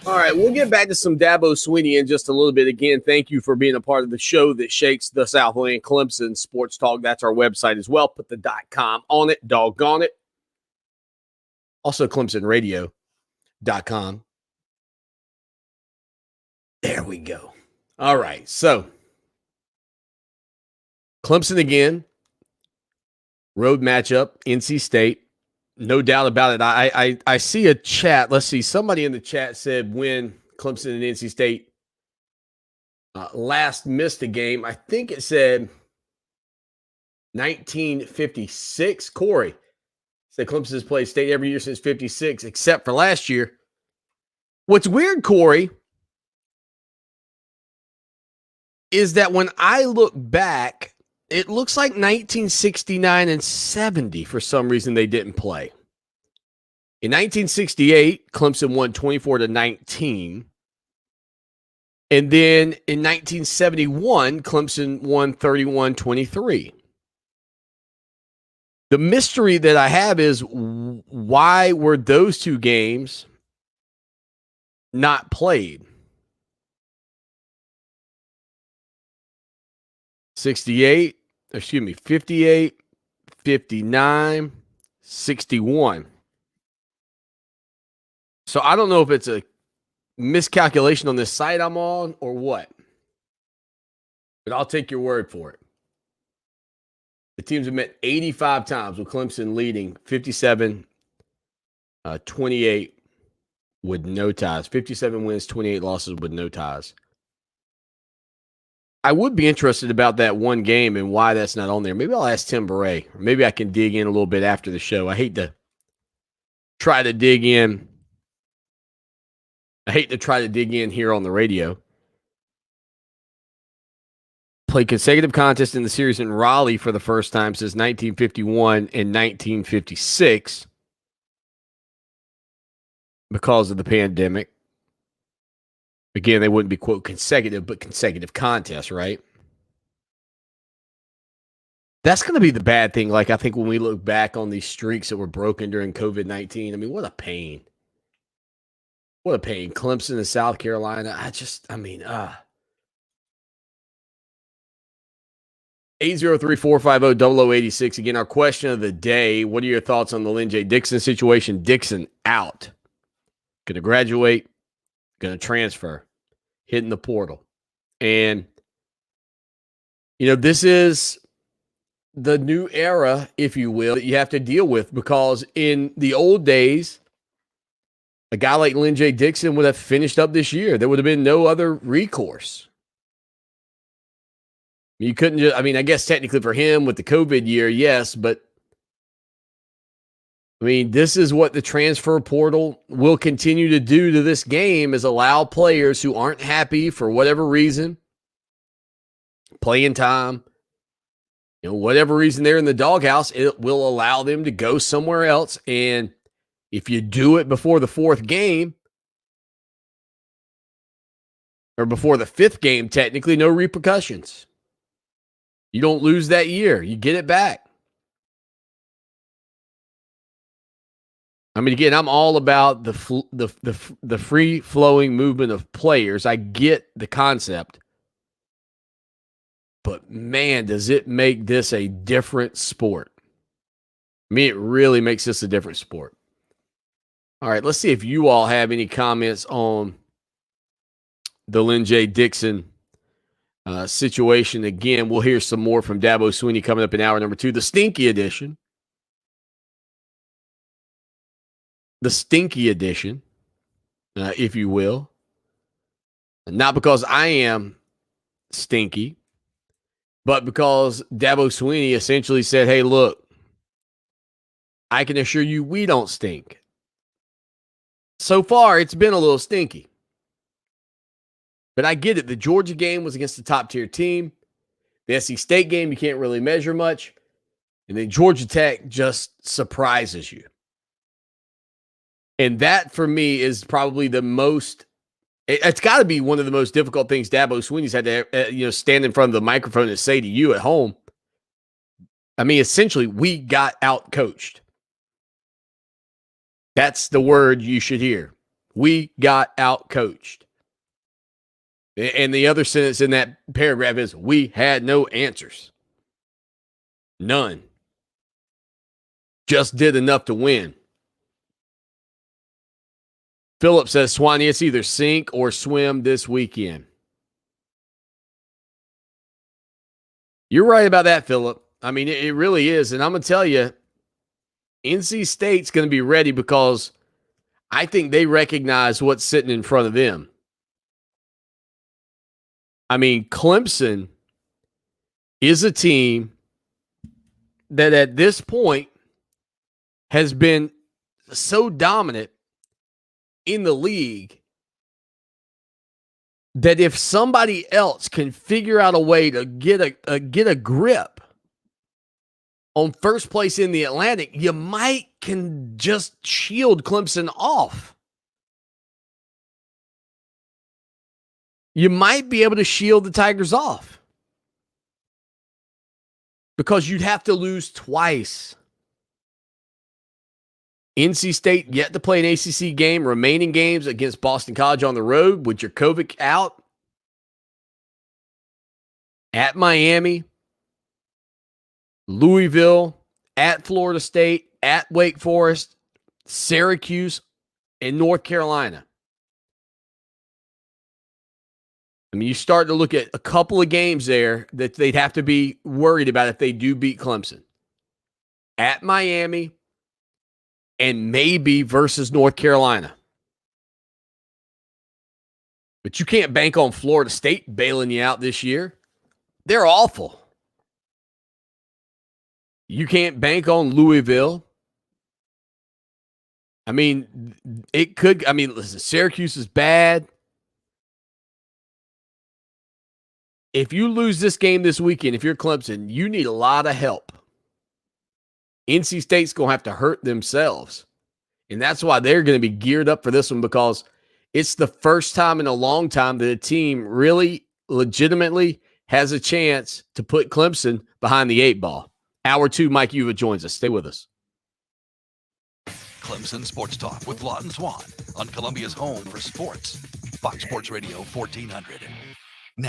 All right, we'll get back to some Dabo Swinney in just a little bit. Again, thank you for being a part of the show that shakes the Southland Clemson Sports Talk. That's our website as well. Put the .com on it, doggone it. Also, ClemsonRadio.com. There we go. All right, so Clemson again. Road matchup, NC State. No doubt about it. I see a chat. Let's see. Somebody in the chat said when Clemson and NC State last missed a game. I think it said 1956. Corey said Clemson has played State every year since 56, except for last year. What's weird, Corey, is that when I look back, it looks like 1969 and 70, for some reason, they didn't play. In 1968, Clemson won 24-19. And then in 1971, Clemson won 31-23. The mystery that I have is why were those two games not played? 58, 58, 59, 61. So I don't know if it's a miscalculation on this site I'm on or what, but I'll take your word for it. The teams have met 85 times with Clemson leading 57-28 with no ties. 57 wins, 28 losses with no ties. I would be interested about that one game and why that's not on there. Maybe I'll ask Tim Beret, or maybe I can dig in a little bit after the show. I hate to try to dig in here on the radio. Played consecutive contests in the series in Raleigh for the first time since 1951 and 1956 because of the pandemic. Again, they wouldn't be, quote, consecutive, but consecutive contests, right? That's going to be the bad thing. Like, I think when we look back on these streaks that were broken during COVID-19, I mean, what a pain. What a pain. Clemson and South Carolina. 803-450-0086. Again, our question of the day. What are your thoughts on the Lynn J. Dixon situation? Dixon out. Going to graduate. Going to transfer. Hitting the portal. And, this is the new era, if you will, that you have to deal with, because in the old days, a guy like Lynn J. Dixon would have finished up this year. There would have been no other recourse. You couldn't just, I guess technically for him with the COVID year, yes, but this is what the transfer portal will continue to do to this game, is allow players who aren't happy for whatever reason, playing time, whatever reason they're in the doghouse, it will allow them to go somewhere else. And if you do it before the fourth game, or before the fifth game, technically, no repercussions. You don't lose that year. You get it back. Again, I'm all about the free-flowing movement of players. I get the concept. But, man, does it make this a different sport. It really makes this a different sport. All right, let's see if you all have any comments on the Lynn J. Dixon situation. Again, we'll hear some more from Dabo Swinney coming up in hour number 2, the Stinky Edition. The Stinky Edition, if you will. Not because I am stinky, but because Dabo Swinney essentially said, hey, look, I can assure you we don't stink. So far, it's been a little stinky. But I get it. The Georgia game was against the top-tier team. The SC State game, you can't really measure much. And then Georgia Tech just surprises you. And that, for me, is probably the most – it's got to be one of the most difficult things Dabo Swinney's had to stand in front of the microphone and say to you at home. Essentially, we got out-coached. That's the word you should hear. We got out-coached. And the other sentence in that paragraph is, we had no answers. None. Just did enough to win. Philip says, Swanee, it's either sink or swim this weekend. You're right about that, Philip. I mean, it really is. And I'm going to tell you, NC State's going to be ready because I think they recognize what's sitting in front of them. I mean, Clemson is a team that at this point has been so dominant in the league that if somebody else can figure out a way to get a grip on first place in the Atlantic, you might can just shield Clemson off. You might be able to shield the Tigers off because you'd have to lose twice. NC State yet to play an ACC game, remaining games against Boston College on the road with Jurkovec out. At Miami, Louisville, at Florida State, at Wake Forest, Syracuse, and North Carolina. I mean, you start to look at a couple of games there that they'd have to be worried about if they do beat Clemson. At Miami, and maybe versus North Carolina. But you can't bank on Florida State bailing you out this year. They're awful. You can't bank on Louisville. I mean, listen, Syracuse is bad. If you lose this game this weekend, if you're Clemson, you need a lot of help. NC State's going to have to hurt themselves. And that's why they're going to be geared up for this one, because it's the first time in a long time that a team really legitimately has a chance to put Clemson behind the 8 ball. Hour 2, Mike Uva joins us. Stay with us. Clemson Sports Talk with Lawton Swan on Columbia's home for sports. Fox Sports Radio 1400.